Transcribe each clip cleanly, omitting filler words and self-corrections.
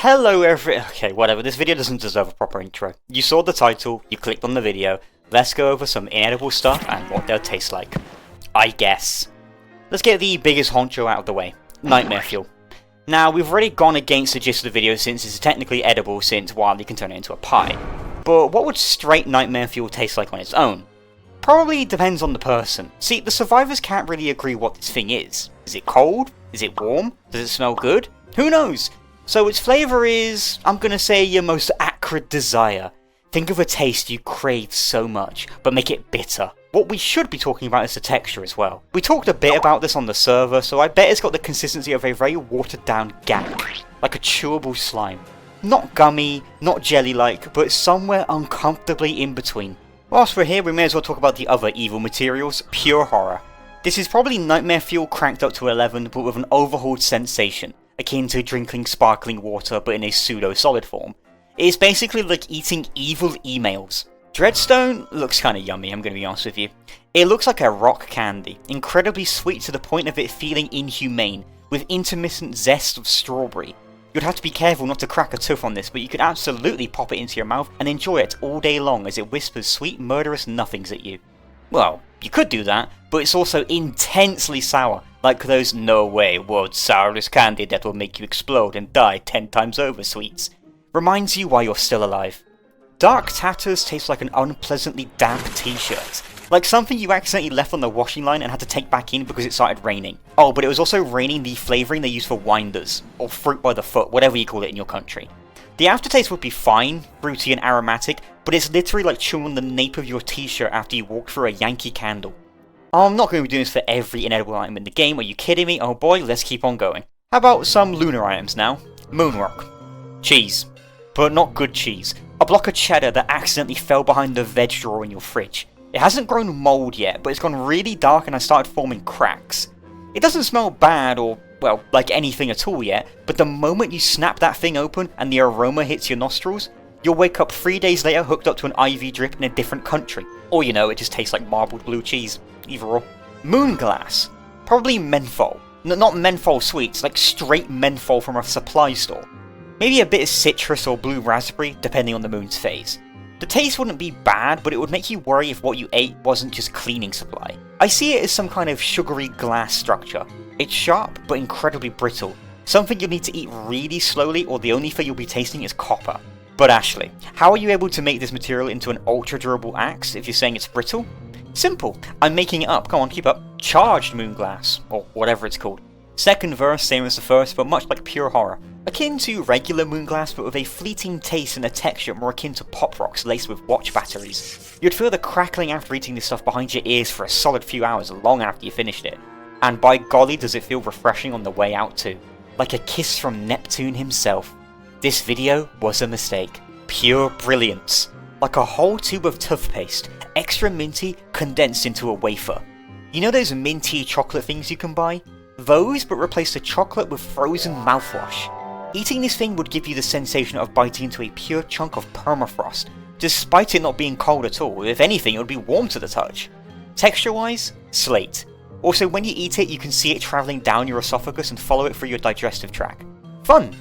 Hello okay, whatever, this video doesn't deserve a proper intro. You saw the title, you clicked on the video, let's go over some inedible stuff and what they'll taste like. I guess. Let's get the biggest honcho out of the way. Nightmare fuel. Now, we've already gone against the gist of the video since it's technically edible since, well, you can turn it into a pie. But what would straight nightmare fuel taste like on its own? Probably depends on the person. See, the survivors can't really agree what this thing is. Is it cold? Is it warm? Does it smell good? Who knows? So its flavour is, I'm gonna say, your most acrid desire. Think of a taste you crave so much, but make it bitter. What we should be talking about is the texture as well. We talked a bit about this on the server, so I bet it's got the consistency of a very watered down gag, like a chewable slime. Not gummy, not jelly-like, but somewhere uncomfortably in between. Whilst we're here, we may as well talk about the other evil materials, pure horror. This is probably nightmare fuel cranked up to 11, but with an overhauled sensation, akin to drinking sparkling water but in a pseudo-solid form. It is basically like eating evil emails. Dreadstone looks kinda yummy, I'm gonna be honest with you. It looks like a rock candy, incredibly sweet to the point of it feeling inhumane, with intermittent zest of strawberry. You'd have to be careful not to crack a tooth on this, but you could absolutely pop it into your mouth and enjoy it all day long as it whispers sweet murderous nothings at you. Well, you could do that, but it's also intensely sour, like those no way world's sourest candy that will make you explode and die 10 times over sweets. Reminds you why you're still alive. Dark Tatters tastes like an unpleasantly damp t-shirt. Like something you accidentally left on the washing line and had to take back in because it started raining. Oh, but it was also raining the flavouring they use for winders, or fruit by the foot, whatever you call it in your country. The aftertaste would be fine, fruity and aromatic, but it's literally like chewing on the nape of your t-shirt after you walk through a Yankee Candle. I'm not going to be doing this for every inedible item in the game, are you kidding me? Oh boy, let's keep on going. How about some lunar items now? Moonrock. Cheese. But not good cheese. A block of cheddar that accidentally fell behind the veg drawer in your fridge. It hasn't grown mould yet, but it's gone really dark and has started forming cracks. It doesn't smell bad or, well, like anything at all yet, but the moment you snap that thing open and the aroma hits your nostrils, you'll wake up 3 days later hooked up to an IV drip in a different country. Or you know, it just tastes like marbled blue cheese. Either or. Moonglass. Probably menthol. Not menthol sweets, like straight menthol from a supply store. Maybe a bit of citrus or blue raspberry, depending on the moon's phase. The taste wouldn't be bad, but it would make you worry if what you ate wasn't just cleaning supply. I see it as some kind of sugary glass structure. It's sharp, but incredibly brittle. Something you'll need to eat really slowly, or the only thing you'll be tasting is copper. But Ashley, how are you able to make this material into an ultra durable axe if you're saying it's brittle? Simple. I'm making it up. Come on, keep up. Charged moonglass, or whatever it's called. Second verse, same as the first, but much like pure horror. Akin to regular moonglass, but with a fleeting taste and a texture more akin to pop rocks laced with watch batteries. You'd feel the crackling after eating this stuff behind your ears for a solid few hours long after you finished it. And by golly does it feel refreshing on the way out too. Like a kiss from Neptune himself. This video was a mistake. Pure brilliance. Like a whole tube of toothpaste, extra minty, condensed into a wafer. You know those minty chocolate things you can buy? Those, but replace the chocolate with frozen mouthwash. Eating this thing would give you the sensation of biting into a pure chunk of permafrost, despite it not being cold at all. If anything, it would be warm to the touch. Texture-wise, slate. Also, when you eat it, you can see it travelling down your esophagus and follow it through your digestive tract. Fun!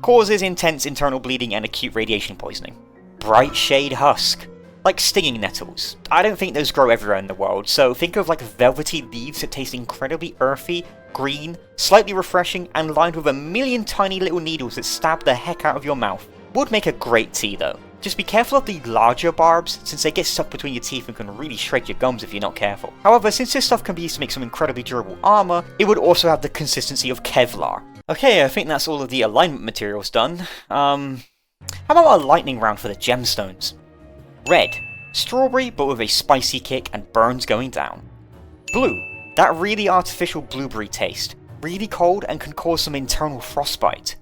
Causes intense internal bleeding and acute radiation poisoning. Bright shade husk. Like stinging nettles. I don't think those grow everywhere in the world, so think of like velvety leaves that taste incredibly earthy, green, slightly refreshing, and lined with a million tiny little needles that stab the heck out of your mouth. Would make a great tea though. Just be careful of the larger barbs, since they get stuck between your teeth and can really shred your gums if you're not careful. However, since this stuff can be used to make some incredibly durable armour, it would also have the consistency of Kevlar. Okay, I think that's all of the alignment materials done. How about a lightning round for the gemstones? Red. Strawberry, but with a spicy kick and burns going down. Blue. That really artificial blueberry taste. Really cold and can cause some internal frostbite.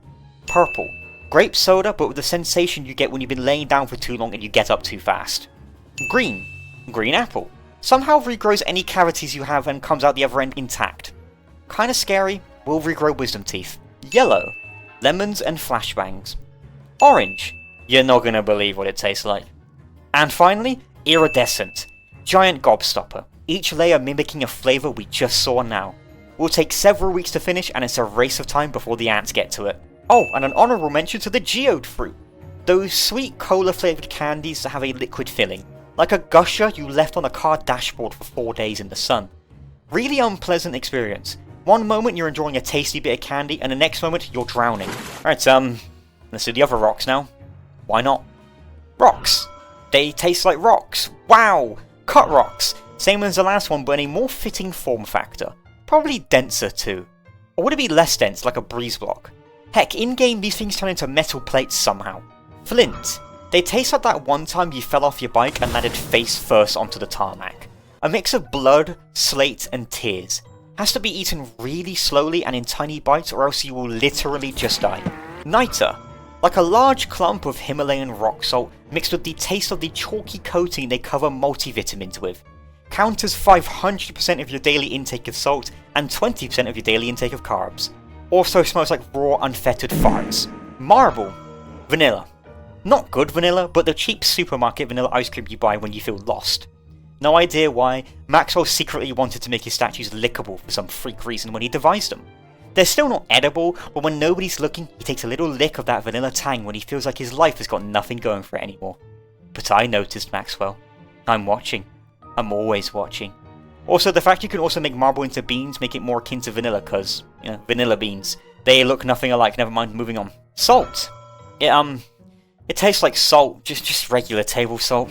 Purple. Grape soda, but with the sensation you get when you've been laying down for too long and you get up too fast. Green. Green apple. Somehow regrows any cavities you have and comes out the other end intact. Kinda scary, will regrow wisdom teeth. Yellow. Lemons and flashbangs. Orange. You're not gonna believe what it tastes like. And finally, iridescent. Giant gobstopper. Each layer mimicking a flavour we just saw now. Will take several weeks to finish and it's a race of time before the ants get to it. Oh, and an honourable mention to the geode fruit. Those sweet cola flavoured candies that have a liquid filling, like a gusher you left on a car dashboard for 4 days in the sun. Really unpleasant experience. One moment you're enjoying a tasty bit of candy, and the next moment you're drowning. Alright, let's do the other rocks now. Why not? Rocks. They taste like rocks. Wow! Cut rocks. Same as the last one, but in a more fitting form factor. Probably denser too. Or would it be less dense, like a breeze block? Heck, in-game these things turn into metal plates somehow. Flint. They taste like that one time you fell off your bike and landed face first onto the tarmac. A mix of blood, slate, and tears. Has to be eaten really slowly and in tiny bites, or else you will literally just die. Niter. Like a large clump of Himalayan rock salt mixed with the taste of the chalky coating they cover multivitamins with. Counters 500% of your daily intake of salt and 20% of your daily intake of carbs. Also smells like raw unfettered farts. Marble. Vanilla. Not good vanilla, but the cheap supermarket vanilla ice cream you buy when you feel lost. No idea why, Maxwell secretly wanted to make his statues lickable for some freak reason when he devised them. They're still not edible, but when nobody's looking, he takes a little lick of that vanilla tang when he feels like his life has got nothing going for it anymore. But I noticed, Maxwell. I'm watching. I'm always watching. Also, the fact you can also make marble into beans make it more akin to vanilla, cause, you know, vanilla beans. They look nothing alike, never mind, moving on. Salt. It tastes like salt, just regular table salt.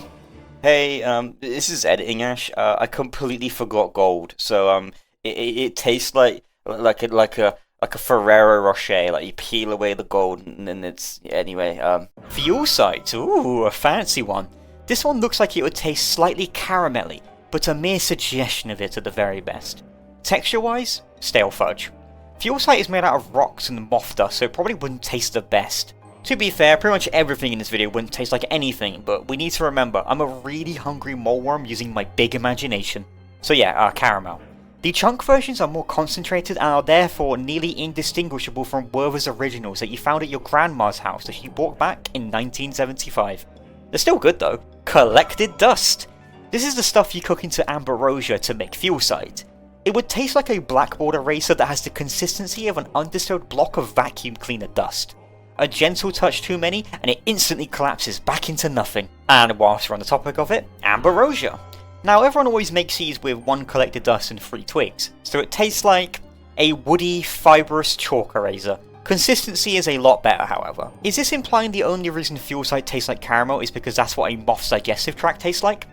Hey, this is editing, Ash. I completely forgot gold. So, it tastes like a Ferrero Rocher. Like you peel away the gold, and then it's anyway. Fuel sight. Ooh, a fancy one. This one looks like it would taste slightly caramelly, but a mere suggestion of it at the very best. Texture-wise, stale fudge. Fuel sight is made out of rocks and moth dust, so it probably wouldn't taste the best. To be fair, pretty much everything in this video wouldn't taste like anything, but we need to remember, I'm a really hungry moleworm using my big imagination. So yeah, caramel. The chunk versions are more concentrated and are therefore nearly indistinguishable from Werther's originals that you found at your grandma's house that she bought back in 1975. They're still good though. Collected dust. This is the stuff you cook into ambrosia to make fuel sight. It would taste like a blackboard eraser that has the consistency of an undistilled block of vacuum cleaner dust. A gentle touch too many, and it instantly collapses back into nothing. And whilst we're on the topic of it, ambrosia. Now everyone always makes these with 1 collected dust and 3 twigs, so it tastes like a woody, fibrous chalk eraser. Consistency is a lot better, however. Is this implying the only reason fuel sight tastes like caramel is because that's what a moth's digestive tract tastes like?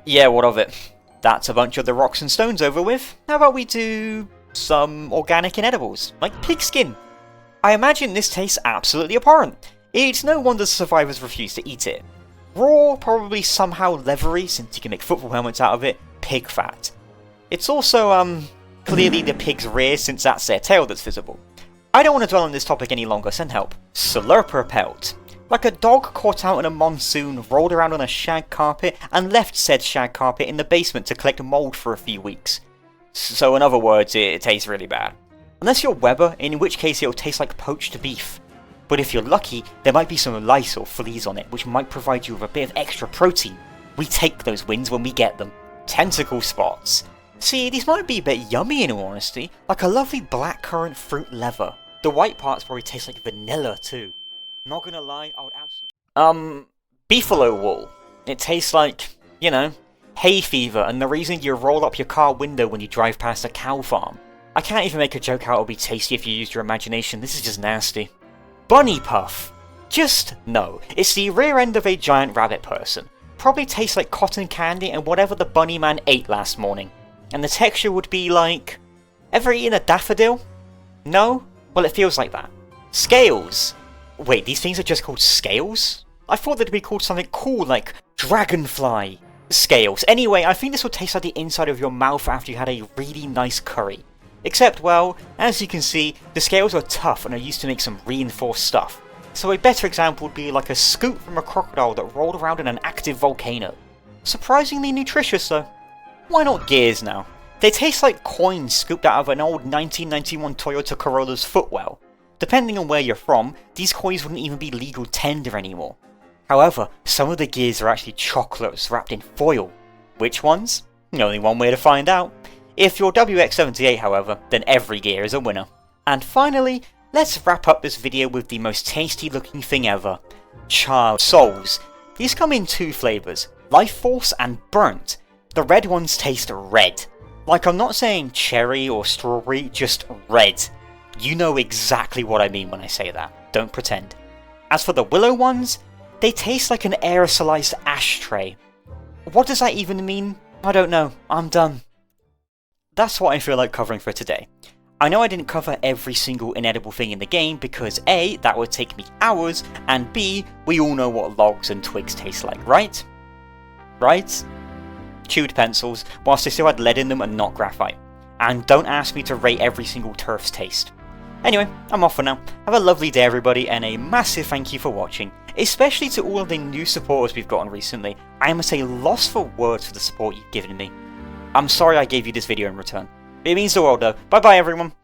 Yeah, what of it? That's a bunch of the rocks and stones over with. How about we do some organic inedibles, like pig skin? I imagine this tastes absolutely abhorrent. It's no wonder survivors refuse to eat it. Raw, probably somehow leathery, since you can make football helmets out of it, pig fat. It's also, clearly the pig's rear, since that's their tail that's visible. I don't want to dwell on this topic any longer, send help. Slurper pelt. Like a dog caught out in a monsoon, rolled around on a shag carpet, and left said shag carpet in the basement to collect mould for a few weeks. So in other words, it tastes really bad. Unless you're Weber, in which case it'll taste like poached beef. But if you're lucky, there might be some lice or fleas on it, which might provide you with a bit of extra protein. We take those wins when we get them. Tentacle spots. See, these might be a bit yummy in all honesty, like a lovely blackcurrant fruit leather. The white parts probably taste like vanilla too. Not gonna lie, I would absolutely... beefalo wool. It tastes like, you know, hay fever and the reason you roll up your car window when you drive past a cow farm. I can't even make a joke how it would be tasty if you used your imagination, this is just nasty. Bunny puff. Just no, it's the rear end of a giant rabbit person. Probably tastes like cotton candy and whatever the bunny man ate last morning. And the texture would be like... Ever eaten a daffodil? No? Well, it feels like that. Scales. Wait, these things are just called scales? I thought they'd be called something cool like dragonfly scales. Anyway, I think this would taste like the inside of your mouth after you had a really nice curry. Except, well, as you can see, the scales are tough and are used to make some reinforced stuff. So a better example would be like a scoop from a crocodile that rolled around in an active volcano. Surprisingly nutritious though. Why not gears now? They taste like coins scooped out of an old 1991 Toyota Corolla's footwell. Depending on where you're from, these coins wouldn't even be legal tender anymore. However, some of the gears are actually chocolates wrapped in foil. Which ones? Only one way to find out. If you're WX78 however, then every gear is a winner. And finally, let's wrap up this video with the most tasty looking thing ever, Char Souls. These come in two flavours, Life Force and Burnt. The red ones taste red. Like, I'm not saying cherry or strawberry, just red. You know exactly what I mean when I say that, don't pretend. As for the willow ones, they taste like an aerosolized ashtray. What does that even mean? I don't know, I'm done. That's what I feel like covering for today. I know I didn't cover every single inedible thing in the game because A, that would take me hours, and B, we all know what logs and twigs taste like, right? Right? Chewed pencils, whilst they still had lead in them and not graphite. And don't ask me to rate every single turf's taste. Anyway, I'm off for now. Have a lovely day everybody, and a massive thank you for watching, especially to all of the new supporters we've gotten recently. I am at a loss for words for the support you've given me. I'm sorry I gave you this video in return. It means the world though. Bye bye everyone.